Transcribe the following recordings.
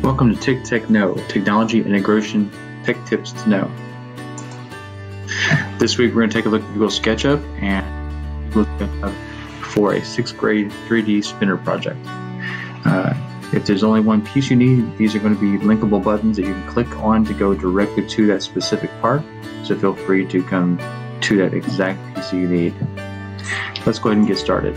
Welcome to Tic Tech Know, Technology Integration Tech Tips to Know. This week we're going to take a look at Google SketchUp and Google SketchUp for a 6th grade 3D spinner project. If there's only one piece you need, these are going to be linkable buttons that you can click on to go directly to that specific part. So feel free to come to that exact piece you need. Let's go ahead and get started.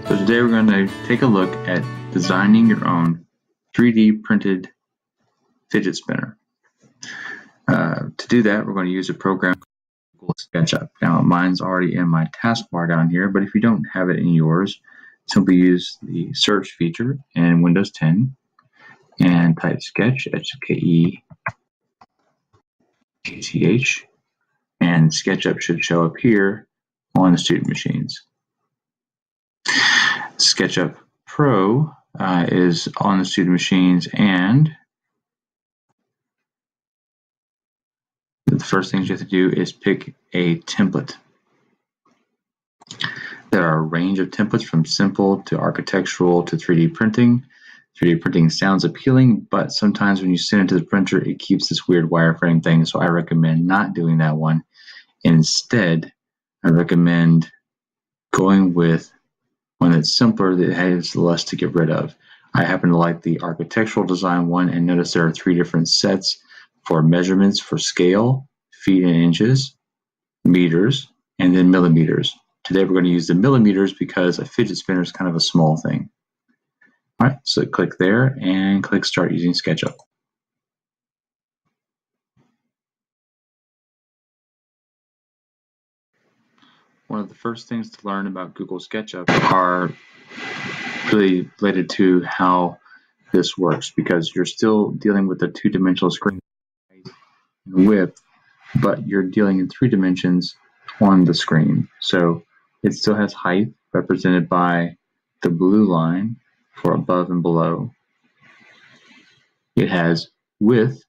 So today we're going to take a look at designing your own 3D printed fidget spinner. To do that, we're going to use a program called SketchUp. Now, mine's already in my taskbar down here, but if you don't have it in yours, simply use the search feature in Windows 10 and type Sketch, S-K-E-T-C-H, and SketchUp should show up here on the student machines. SketchUp Pro is on the student machines, and the first thing you have to do is pick a template. There are a range of templates from simple to architectural to 3D printing. 3D printing sounds appealing, but sometimes when you send it to the printer, it keeps this weird wireframe thing, so I recommend not doing that one. Instead, I recommend going with one that's simpler, that has less to get rid of. I happen to like the architectural design one, and notice there are 3 different sets for measurements for scale, feet and inches, meters, and then millimeters. Today we're going to use the millimeters because a fidget spinner is kind of a small thing. All right, so click there and click Start using SketchUp. One of the first things to learn about Google SketchUp are really related to how this works, because you're still dealing with a 2-dimensional screen and width, but you're dealing in 3 dimensions on the screen. So it still has height represented by the blue line for above and below. It has width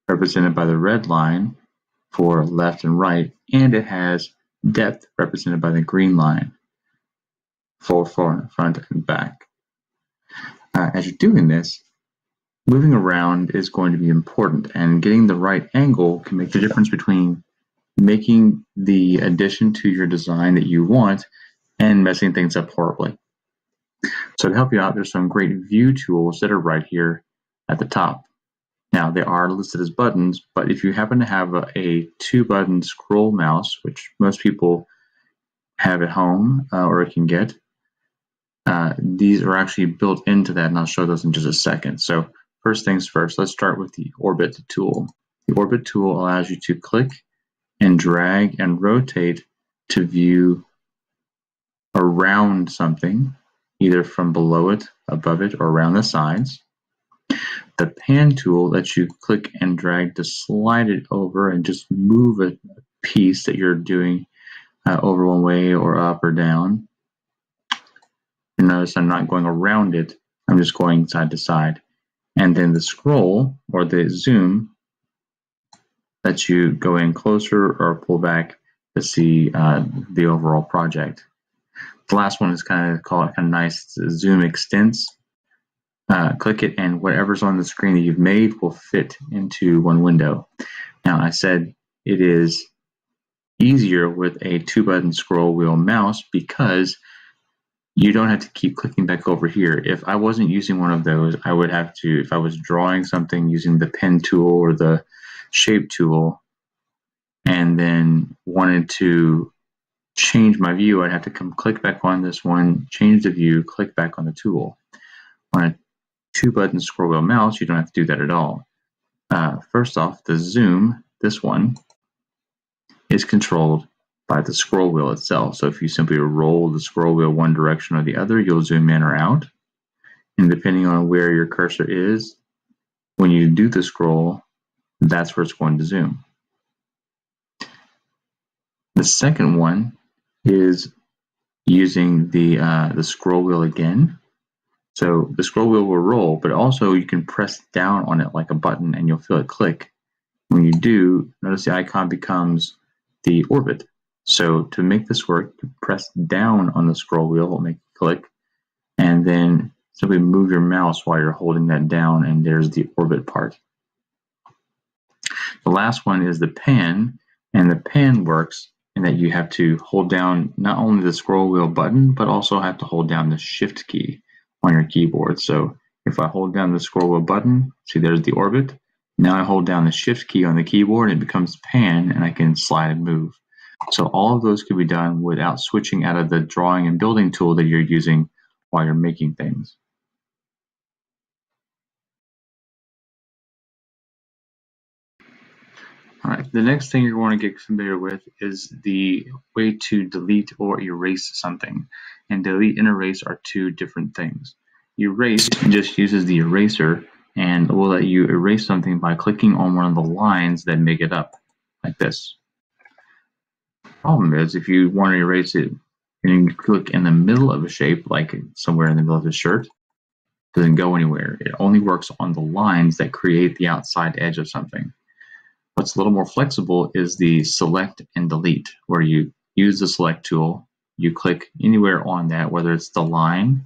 represented by the red line for left and right, and it has depth represented by the green line for front and back. As you're doing this, moving around is going to be important, and getting the right angle can make the difference between making the addition to your design that you want and messing things up horribly. So to help you out, there's some great view tools that are right here at the top. Now, they are listed as buttons, but if you happen to have a 2-button scroll mouse, which most people have at home or can get, these are actually built into that, and I'll show those in just a second. So first things first, let's start with the Orbit tool. The Orbit tool allows you to click and drag and rotate to view around something, either from below it, above it, or around the sides. The Pan tool lets you click and drag to slide it over and just move a piece that you're doing over one way or up or down. And notice I'm not going around it, I'm just going side to side. And then the Scroll, or the Zoom, lets you go in closer or pull back to see the overall project. The last one is kind of nice. It's Zoom Extents. Click it, and whatever's on the screen that you've made will fit into one window. Now, I said it is easier with a 2-button scroll wheel mouse because you don't have to keep clicking back over here. If I wasn't using one of those, I would have to, if I was drawing something using the pen tool or the shape tool and then wanted to change my view, I'd have to come click back on this one, change the view, click back on the tool. On a 2-button scroll wheel mouse, you don't have to do that at all. First off, the zoom, this one, is controlled by the scroll wheel itself. So if you simply roll the scroll wheel one direction or the other, you'll zoom in or out. And depending on where your cursor is, when you do the scroll, that's where it's going to zoom. The second one is using the scroll wheel again. So the scroll wheel will roll, but also you can press down on it like a button and you'll feel it click. When you do, notice the icon becomes the orbit. So to make this work, you press down on the scroll wheel, it'll make it click, and then simply move your mouse while you're holding that down, and there's the orbit part. The last one is the pan, and the pan works in that you have to hold down not only the scroll wheel button, but also have to hold down the shift key on your keyboard. So if I hold down the scroll wheel button, see there's the orbit. Now I hold down the shift key on the keyboard and it becomes pan, and I can slide and move. So all of those can be done without switching out of the drawing and building tool that you're using while you're making things. All right, the next thing you're going to get familiar with is the way to delete or erase something. And delete and erase are two different things. Erase just uses the eraser and will let you erase something by clicking on one of the lines that make it up, like this. The problem is if you want to erase it and you click in the middle of a shape, like somewhere in the middle of the shirt, it doesn't go anywhere. It only works on the lines that create the outside edge of something. What's a little more flexible is the select and delete, where you use the select tool, you click anywhere on that, whether it's the line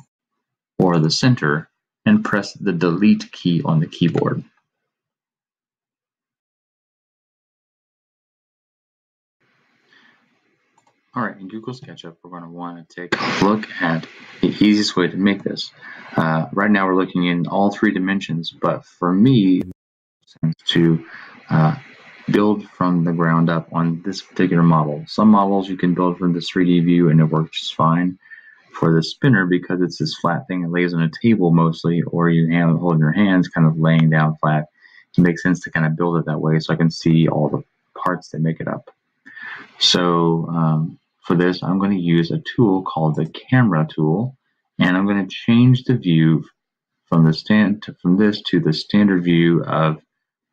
or the center, and press the delete key on the keyboard. All right, in Google SketchUp, we're going to want to take a look at the easiest way to make this. Right now we're looking in all three dimensions, but for me, to build from the ground up on this particular model. Some models you can build from the 3D view and it works just fine. For the spinner, because it's this flat thing that lays on a table mostly, or you hold in your hands kind of laying down flat, it makes sense to kind of build it that way so I can see all the parts that make it up. So for this, I'm going to use a tool called the camera tool, and I'm going to change the view from this to the standard view of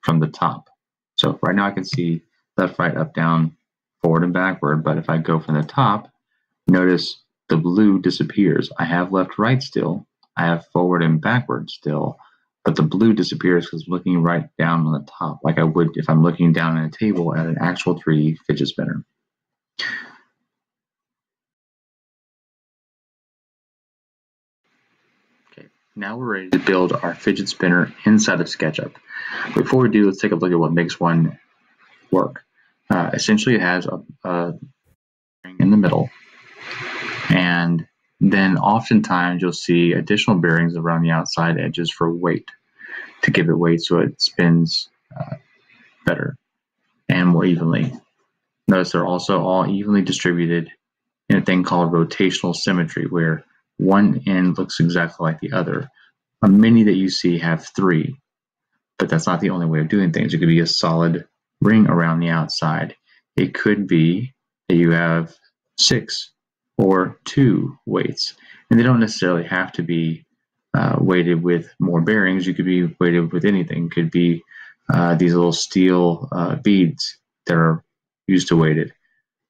from the top. So right now I can see left, right, up, down, forward, and backward, but if I go from the top, notice the blue disappears. I have left, right still, I have forward and backward still, but the blue disappears because I'm looking right down on the top, like I would if I'm looking down at a table at an actual 3D fidget spinner. Okay, now we're ready to build our fidget spinner inside of SketchUp. Before we do, let's take a look at what makes one work. Essentially, it has a ring in the middle, and then oftentimes you'll see additional bearings around the outside edges for weight, to give it weight so it spins better and more evenly. Notice they're also all evenly distributed in a thing called rotational symmetry, where one end looks exactly like the other. Many that you see have three, but that's not the only way of doing things. It could be a solid ring around the outside. It could be that you have 6 or 2 weights, and they don't necessarily have to be weighted with more bearings. You could be weighted with anything. It could be these little steel beads that are used to weight it.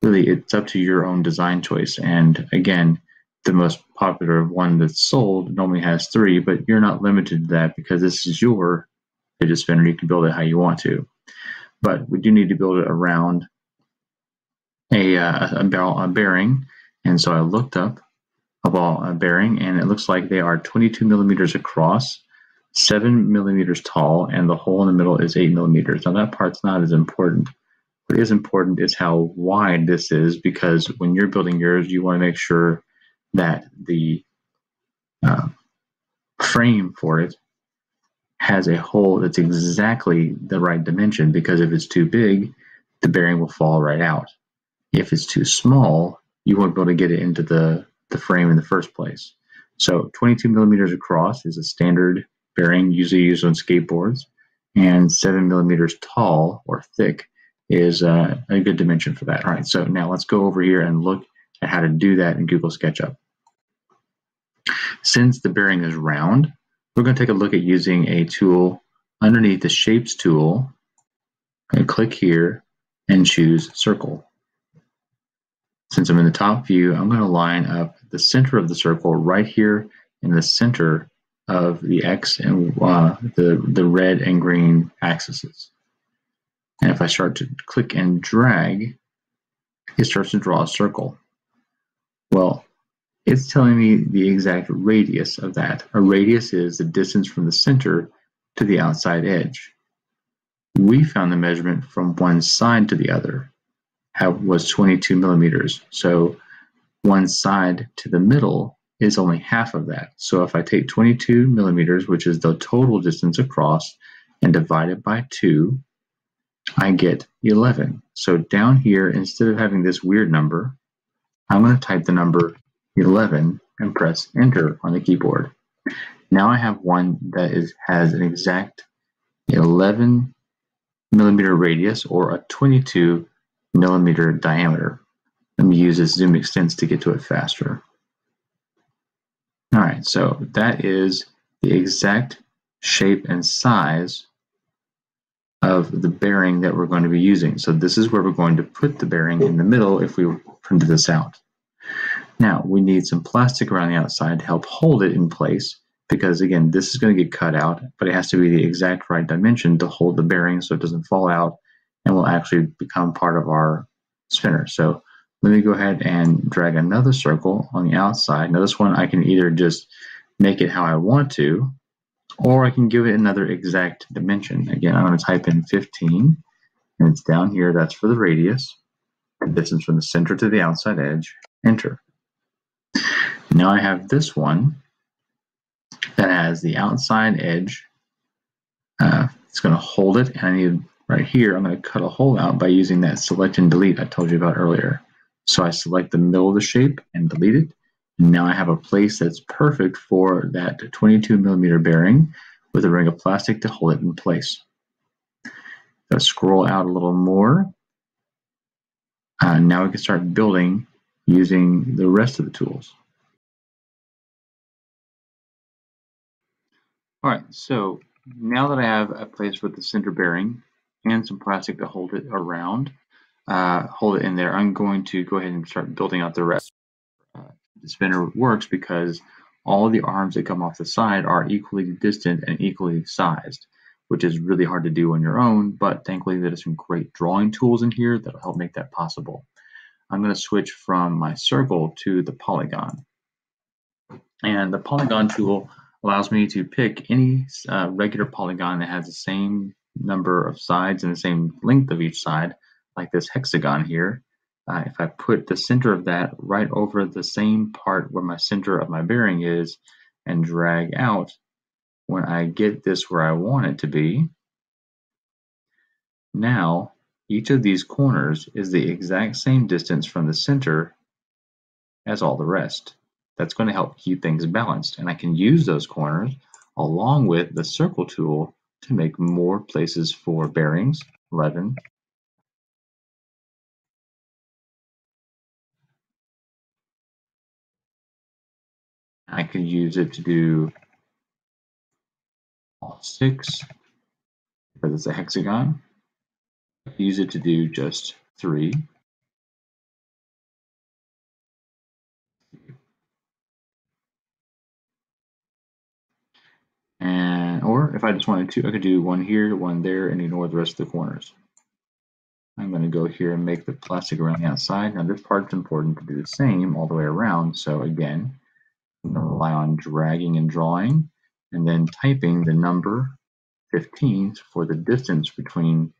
Really, it's up to your own design choice. And again, the most popular one that's sold normally has 3, but you're not limited to that because this is your fidget spinner. You can build it how you want to. But we do need to build it around a bearing. And so I looked up a bearing, and it looks like they are 22 millimeters across, 7 millimeters tall, and the hole in the middle is 8 millimeters. Now that part's not as important. What is important is how wide this is, because when you're building yours, you want to make sure that the frame for it has a hole that's exactly the right dimension, because if it's too big, the bearing will fall right out. If it's too small, you won't be able to get it into the frame in the first place. So 22 millimeters across is a standard bearing usually used on skateboards, and 7 millimeters tall or thick is a good dimension for that. All right, so now let's go over here and look at how to do that in Google SketchUp. Since the bearing is round, we're going to take a look at using a tool underneath the Shapes tool. I'm going to click here and choose Circle. Since I'm in the top view, I'm going to line up the center of the circle right here in the center of the X and the red and green axes. And if I start to click and drag, it starts to draw a circle. Well, it's telling me the exact radius of that. A radius is the distance from the center to the outside edge. We found the measurement from one side to the other was 22 millimeters. So one side to the middle is only half of that. So if I take 22 millimeters, which is the total distance across, and divide it by 2, I get 11. So down here, instead of having this weird number, I'm going to type the number 11 and press enter on the keyboard. Now I have one that has an exact 11 millimeter radius or a 22 millimeter diameter. Let me use this zoom extents to get to it faster. All right, so that is the exact shape and size of the bearing that we're going to be using. So this is where we're going to put the bearing in the middle if we printed this out. Now we need some plastic around the outside to help hold it in place, because again, this is going to get cut out, but it has to be the exact right dimension to hold the bearing so it doesn't fall out and will actually become part of our spinner. So let me go ahead and drag another circle on the outside. Now this one I can either just make it how I want to, or I can give it another exact dimension. Again, I'm going to type in 15, and it's down here. That's for the radius, the distance from the center to the outside edge. Enter. Now I have this one that has the outside edge. It's going to hold it, and I need right here, I'm going to cut a hole out by using that select and delete I told you about earlier. So I select the middle of the shape and delete it. And now I have a place that's perfect for that 22 millimeter bearing with a ring of plastic to hold it in place. Let's scroll out a little more. Now we can start building using the rest of the tools. All right, so now that I have a place with the center bearing and some plastic to hold it around, hold it in there, I'm going to go ahead and start building out the rest. The spinner works because all of the arms that come off the side are equally distant and equally sized, which is really hard to do on your own, but thankfully there's some great drawing tools in here that'll help make that possible. I'm going to switch from my circle to the polygon. And the polygon tool allows me to pick any regular polygon that has the same number of sides and the same length of each side, like this hexagon here. If I put the center of that right over the same part where my center of my bearing is and drag out, when I get this where I want it to be, now each of these corners is the exact same distance from the center as all the rest. That's going to help keep things balanced, and I can use those corners along with the circle tool to make more places for bearings. 11. I can use it to do all 6 because it's a hexagon. Use it to do just 3. Or if I just wanted to, I could do 1 here, 1 there, and ignore the rest of the corners. I'm going to go here and make the plastic around the outside. Now this part's important to do the same all the way around. So again, I'm going to rely on dragging and drawing and then typing the number 15 for the distance between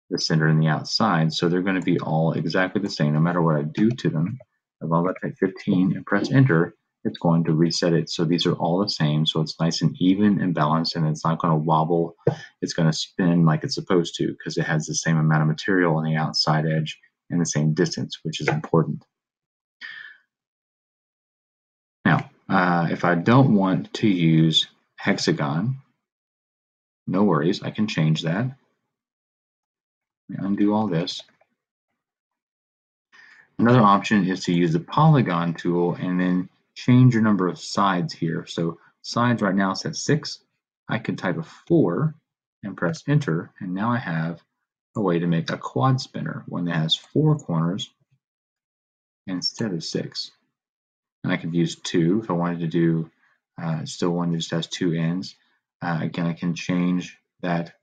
the center and the outside. So they're going to be all exactly the same no matter what I do to them. As long as I type 15 and press enter, it's going to reset it. So these are all the same. So it's nice and even and balanced, and it's not going to wobble. It's going to spin like it's supposed to because it has the same amount of material on the outside edge and the same distance, which is important. Now, if I don't want to use hexagon, no worries, I can change that. Undo all this. Another option is to use the polygon tool and then change your number of sides here. So sides right now says 6. I could type a 4 and press enter, and now I have a way to make a quad spinner, one that has 4 corners instead of 6. And I could use 2 if I wanted to do still one that just has 2 ends. Again, I can change that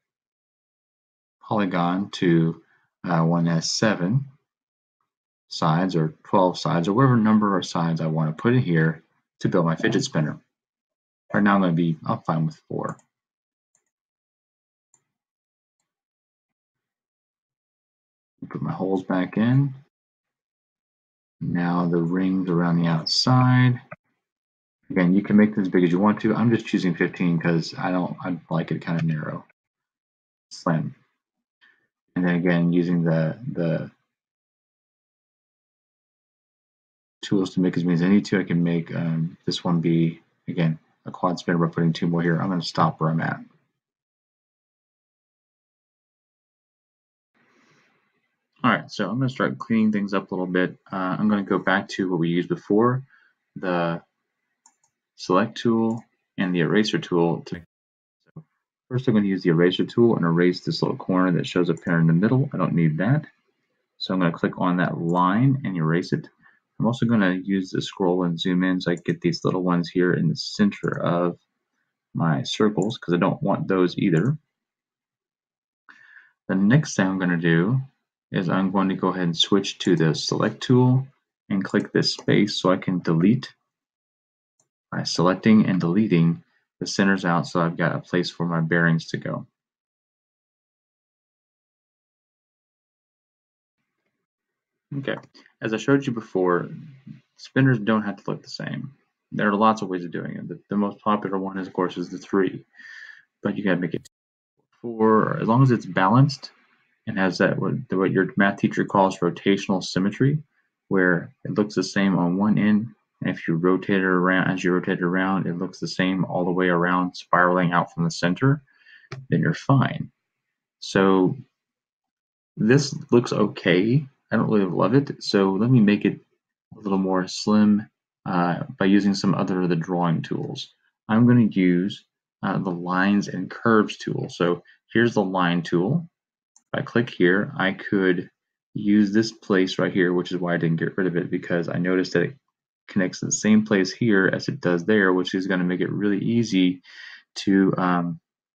polygon to one that has 7. sides or 12 sides or whatever number of sides I want to put in here to build my fidget spinner. Right now I'm fine with 4. Put my holes back in. Now the rings around the outside. Again, you can make this as big as you want to. I'm just choosing 15 because I like it kind of narrow, slim. And then again, using the tools to make as many as I need to, I can make this one be, again, a quad spinner by putting 2 more here. I'm going to stop where I'm at. All right, so I'm going to start cleaning things up a little bit. I'm going to go back to what we used before, the select tool and the eraser tool. So first I'm going to use the eraser tool and erase this little corner that shows up here in the middle. I don't need that. So I'm going to click on that line and erase it. I'm also going to use the scroll and zoom in so I get these little ones here in the center of my circles because I don't want those either. The next thing I'm going to do is I'm going to go ahead and switch to the select tool and click this space so I can delete by selecting and deleting the centers out so I've got a place for my bearings to go. Okay, as I showed you before, spinners don't have to look the same. There are lots of ways of doing it. The most popular one is, of course, is the 3, but you gotta make it 4, as long as it's balanced and has that what your math teacher calls rotational symmetry, where it looks the same on one end, and if you rotate it around, as you rotate it around, it looks the same all the way around, spiraling out from the center, then you're fine. So this looks okay. I don't really love it, so let me make it a little more slim by using some other of the drawing tools. I'm going to use the lines and curves tool. So here's the line tool. If I click here, I could use this place right here, which is why I didn't get rid of it, because I noticed that it connects to the same place here as it does there, which is going to make it really easy to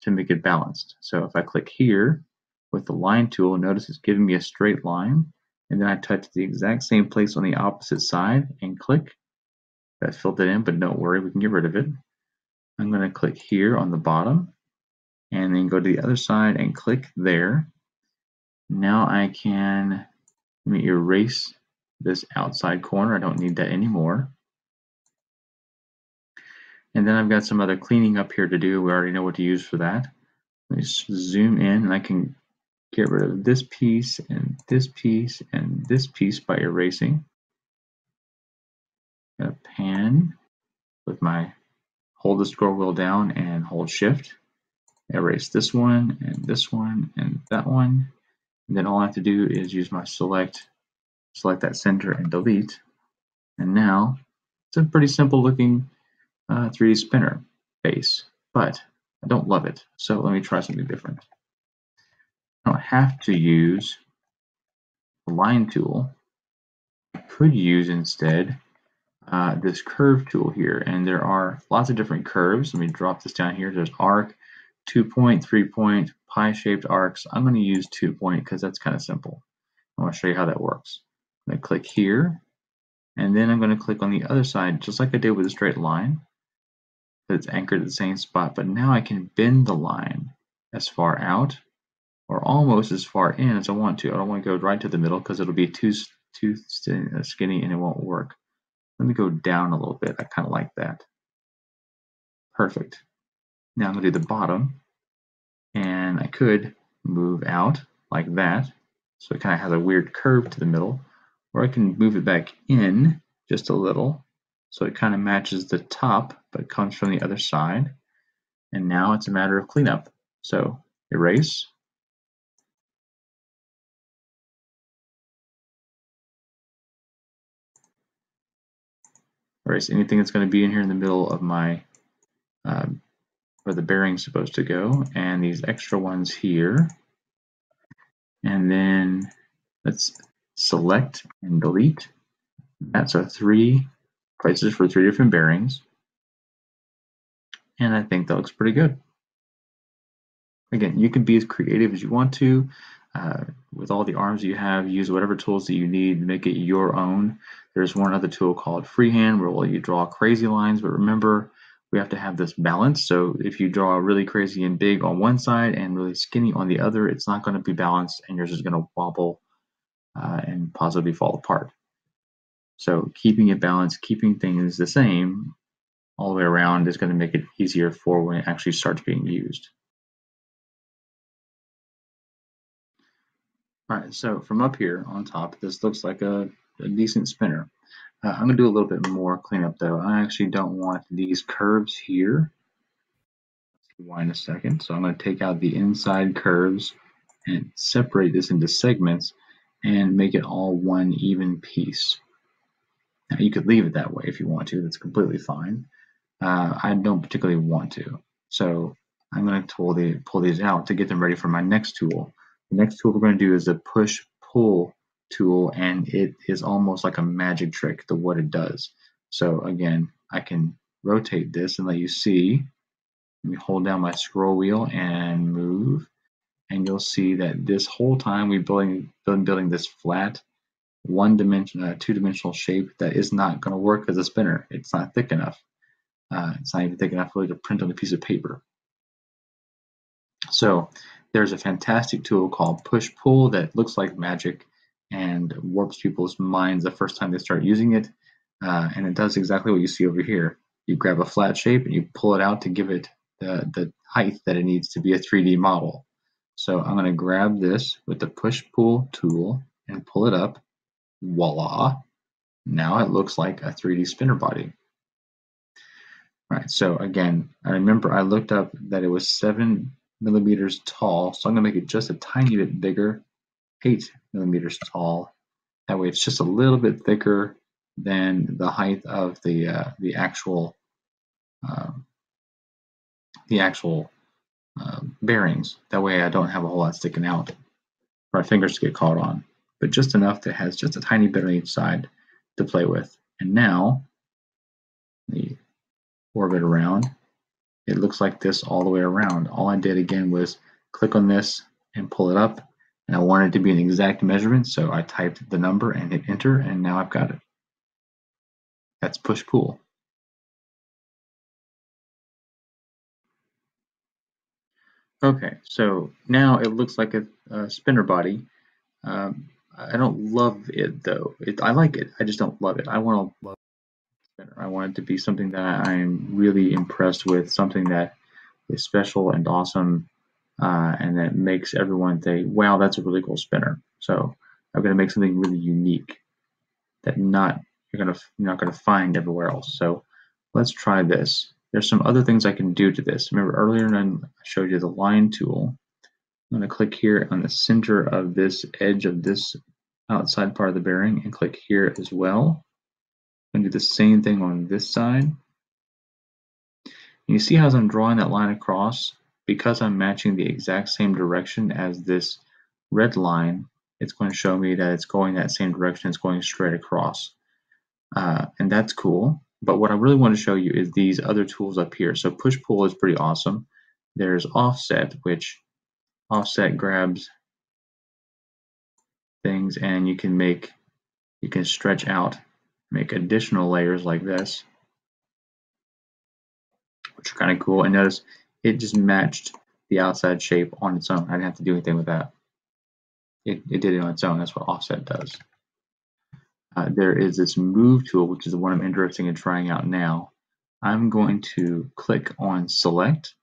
make it balanced. So if I click here with the line tool, notice it's giving me a straight line, and then I touch the exact same place on the opposite side and click. That filled it in, but don't worry, we can get rid of it. I'm going to click here on the bottom and then go to the other side and click there. Now I can, let me erase this outside corner. I don't need that anymore. And then I've got some other cleaning up here to do. We already know what to use for that. Let me zoom in and I can get rid of this piece and this piece and this piece by erasing. I'm going to pan with my, hold the scroll wheel down and hold shift. Erase this one and that one. And then all I have to do is use my select that center and delete. And now it's a pretty simple looking 3D spinner base, but I don't love it. So let me try something different. I don't have to use the line tool. I could use instead this curve tool here, and there are lots of different curves. Let me drop this down here. There's arc, 2-point, 3-point, pie-shaped arcs. I'm going to use 2-point because that's kind of simple. I want to show you how that works. I'm going to click here, and then I'm going to click on the other side, just like I did with a straight line. It's anchored at the same spot, but now I can bend the line as far out or almost as far in as I want to. I don't want to go right to the middle because it'll be too skinny and it won't work. Let me go down a little bit. I kind of like that. Perfect. Now I'm going to do the bottom, and I could move out like that, so it kind of has a weird curve to the middle, or I can move it back in just a little, so it kind of matches the top, but comes from the other side. And now it's a matter of cleanup. So erase. Erase anything that's going to be in here in the middle of my where the bearing's supposed to go, and these extra ones here. And then let's select and delete. That's our 3 places for 3 different bearings. And I think that looks pretty good. Again, you can be as creative as you want to. with all the arms you have, use whatever tools that you need, make it your own. There's one other tool called freehand where will you draw crazy lines, but remember we have to have this balance. So if you draw really crazy and big on one side and really skinny on the other, it's not going to be balanced and yours is going to wobble and possibly fall apart. So keeping it balanced, keeping things the same all the way around is going to make it easier for when it actually starts being used. All right, so from up here on top, this looks like a decent spinner. I'm going to do a little bit more cleanup though. I actually don't want these curves here. Why in a second. So I'm going to take out the inside curves and separate this into segments and make it all one even piece. Now you could leave it that way if you want to. That's completely fine. I don't particularly want to. So I'm going to pull these out to get them ready for my next tool. The next tool we're going to do is a push-pull tool, and it is almost like a magic trick to what it does. So again, I can rotate this and let you see. Let me hold down my scroll wheel and move, and you'll see that this whole time we've been building this flat two-dimensional shape that is not going to work as a spinner. It's not thick enough. It's not even thick enough really to print on a piece of paper. So there's a fantastic tool called push-pull that looks like magic and warps people's minds the first time they start using it. And it does exactly what you see over here. You grab a flat shape and you pull it out to give it the height that it needs to be a 3D model. So I'm going to grab this with the push-pull tool and pull it up. Voila! Now it looks like a 3D spinner body. Right, so again, I remember I looked up that it was 7 millimeters tall, so I'm going to make it just a tiny bit bigger, 8 millimeters tall. That way it's just a little bit thicker than the height of the actual bearings. That way I don't have a whole lot sticking out for my fingers to get caught on, but just enough that has just a tiny bit on each side to play with. And now, the orbit around, it looks like this all the way around. All I did again was click on this and pull it up, and I wanted it to be an exact measurement, so I typed the number and hit enter, and now I've got it. That's push-pull. Okay, so now it looks like a spinner body. I don't love it though. I like it. I just don't love it. I want to love spinner. I want it to be something that I'm really impressed with, something that is special and awesome, and that makes everyone think, "Wow, that's a really cool spinner." So I'm going to make something really unique that you're not gonna find everywhere else. So let's try this. There's some other things I can do to this. Remember earlier I showed you the line tool. I'm going to click here on the center of this edge of this outside part of the bearing and click here as well. I'm going to do the same thing on this side. And you see how as I'm drawing that line across, because I'm matching the exact same direction as this red line, it's going to show me that it's going that same direction. It's going straight across. And that's cool. But what I really want to show you is these other tools up here. So push-pull is pretty awesome. There's offset, which offset grabs things and you can stretch out, make additional layers like this, which are kind of cool. And notice it just matched the outside shape on its own. I didn't have to do anything with that. It did it on its own. That's what offset does. There is this move tool, which is the one I'm interested in trying out now. I'm going to click on select,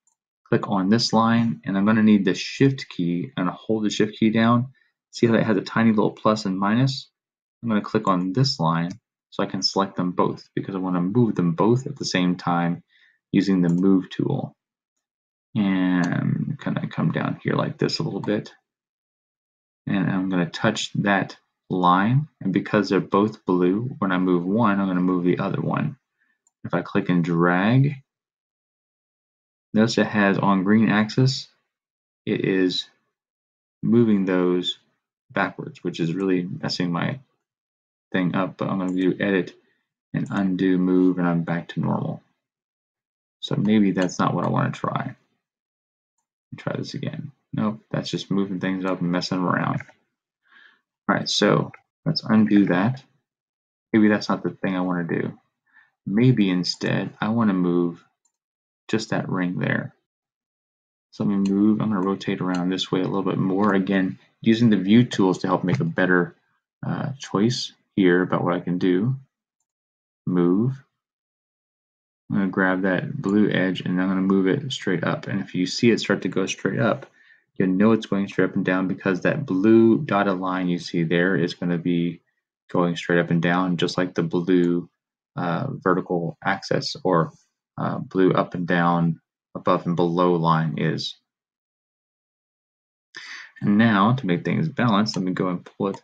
click on this line, and I'm going to need the shift key. I'm going to hold the shift key down. See how it has a tiny little plus and minus? I'm going to click on this line so I can select them both because I want to move them both at the same time using the move tool. And kind of come down here like this a little bit. And I'm going to touch that line, and because they're both blue, when I move one, I'm going to move the other one. If I click and drag, notice it has on green axis, it is moving those backwards, which is really messing my thing up, but I'm going to do edit and undo move, and I'm back to normal. So maybe that's not what I want to try. Try this again. Nope, that's just moving things up and messing around. All right, so let's undo that. Maybe that's not the thing I want to do. Maybe instead I want to move just that ring there. So let me move, I'm going to rotate around this way a little bit more. Again, using the view tools to help make a better choice here about what I can do. Move. I'm going to grab that blue edge and I'm going to move it straight up. And if you see it start to go straight up, you'll know it's going straight up and down because that blue dotted line you see there is going to be going straight up and down, just like the blue vertical axis or blue up and down, above and below line is. And now to make things balanced, let me go and pull it.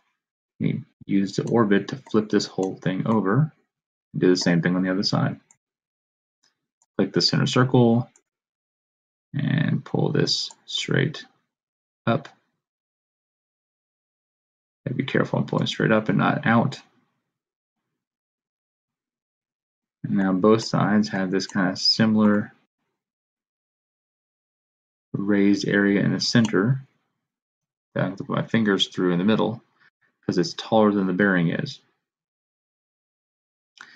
Let me use the orbit to flip this whole thing over. Do the same thing on the other side. Click the center circle and pull this straight up. Be careful, I'm pulling straight up and not out. And now both sides have this kind of similar raised area in the center that I have to put my fingers through in the middle because it's taller than the bearing is.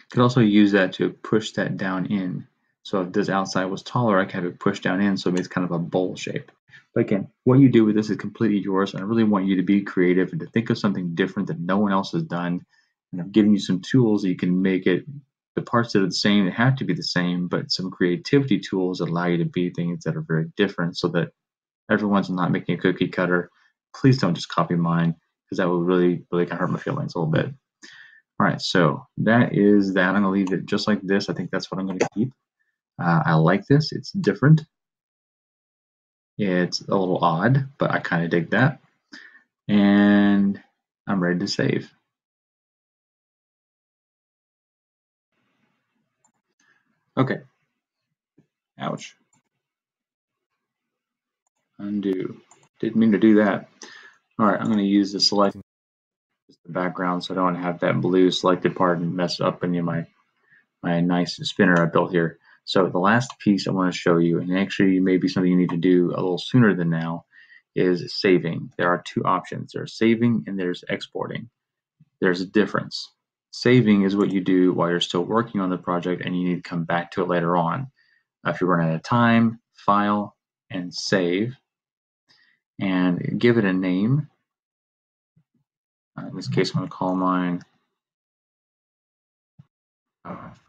Could also use that to push that down in. So if this outside was taller, I could have it pushed down in so it makes kind of a bowl shape. But again, what you do with this is completely yours. And I really want you to be creative and to think of something different that no one else has done. And I'm giving you some tools that you can make it, the parts that are the same, they have to be the same, but some creativity tools that allow you to be things that are very different so that everyone's not making a cookie cutter. Please don't just copy mine because that will really kind of hurt my feelings a little bit. All right, so that is that. I'm going to leave it just like this. I think that's what I'm going to keep. I like this. It's different. It's a little odd, but I kind of dig that. And I'm ready to save. Okay. Ouch. Undo. Didn't mean to do that. All right, I'm going to use the select the background so I don't have that blue selected part and mess up any of my nice spinner I built here. So the last piece I want to show you, and actually maybe something you need to do a little sooner than now, is saving. There are two options. There's saving and there's exporting. There's a difference. Saving is what you do while you're still working on the project and you need to come back to it later on. If you're running out of time, file and save and give it a name. In this case, I'm going to call mine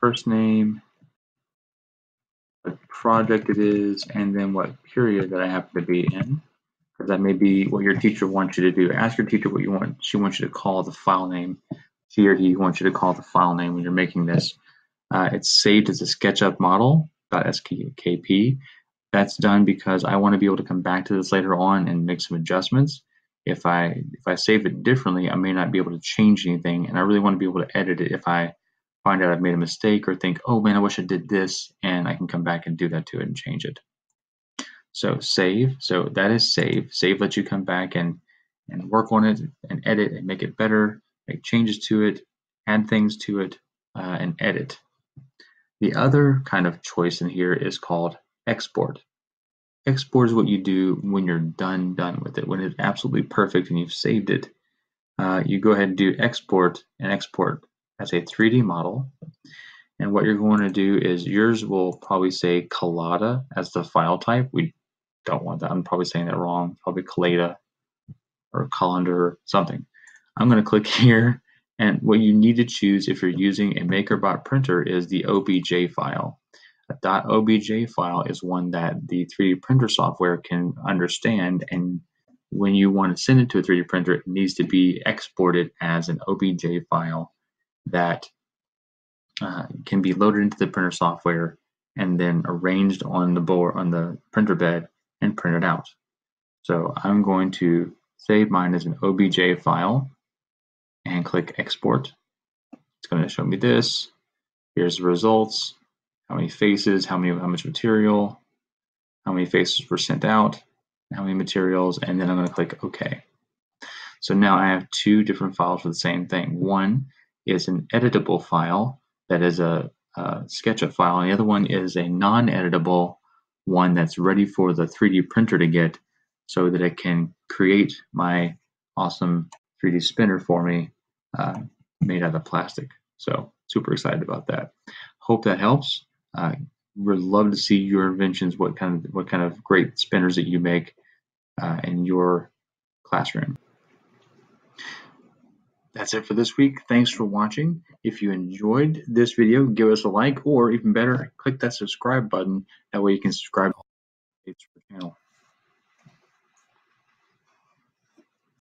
first name, what project it is, and then what period that I happen to be in. Because that may be what your teacher wants you to do. Ask your teacher what you want. She wants you to call the file name. She or he wants you to call the file name when you're making this. It's saved as a SketchUp model.skp. That's done because I want to be able to come back to this later on and make some adjustments. If I save it differently, I may not be able to change anything, and I really want to be able to edit it if I find out I've made a mistake or think, oh man, I wish I did this, and I can come back and do that to it and change it. So save, so that is save. Save lets you come back and work on it and edit and make it better, make changes to it, add things to it, and edit. The other kind of choice in here is called export. Export is what you do when you're done with it, when it's absolutely perfect and you've saved it. You go ahead and do export and export as a 3D model. And what you're going to do is yours will probably say Collada as the file type. We don't want that. I'm probably saying that wrong. Probably Collada or Colander or something. I'm going to click here. And what you need to choose if you're using a MakerBot printer is the OBJ file. A .obj file is one that the 3D printer software can understand, and when you want to send it to a 3D printer, it needs to be exported as an OBJ file that can be loaded into the printer software and then arranged on the board on the printer bed and printed out. So I'm going to save mine as an OBJ file and click export. It's going to show me this. Here's the results. How many faces, how much material, how many faces were sent out, how many materials, and then I'm going to click OK. So now I have two different files for the same thing. One is an editable file that is a SketchUp file, and the other one is a non-editable one that's ready for the 3D printer to get so that it can create my awesome 3D spinner for me made out of plastic. So super excited about that. Hope that helps. Would love to see your inventions, what kind of great spinners that you make in your classroom. That's it for this week. Thanks for watching. If you enjoyed this video, give us a like, or even better, click that subscribe button. That way you can subscribe to the channel.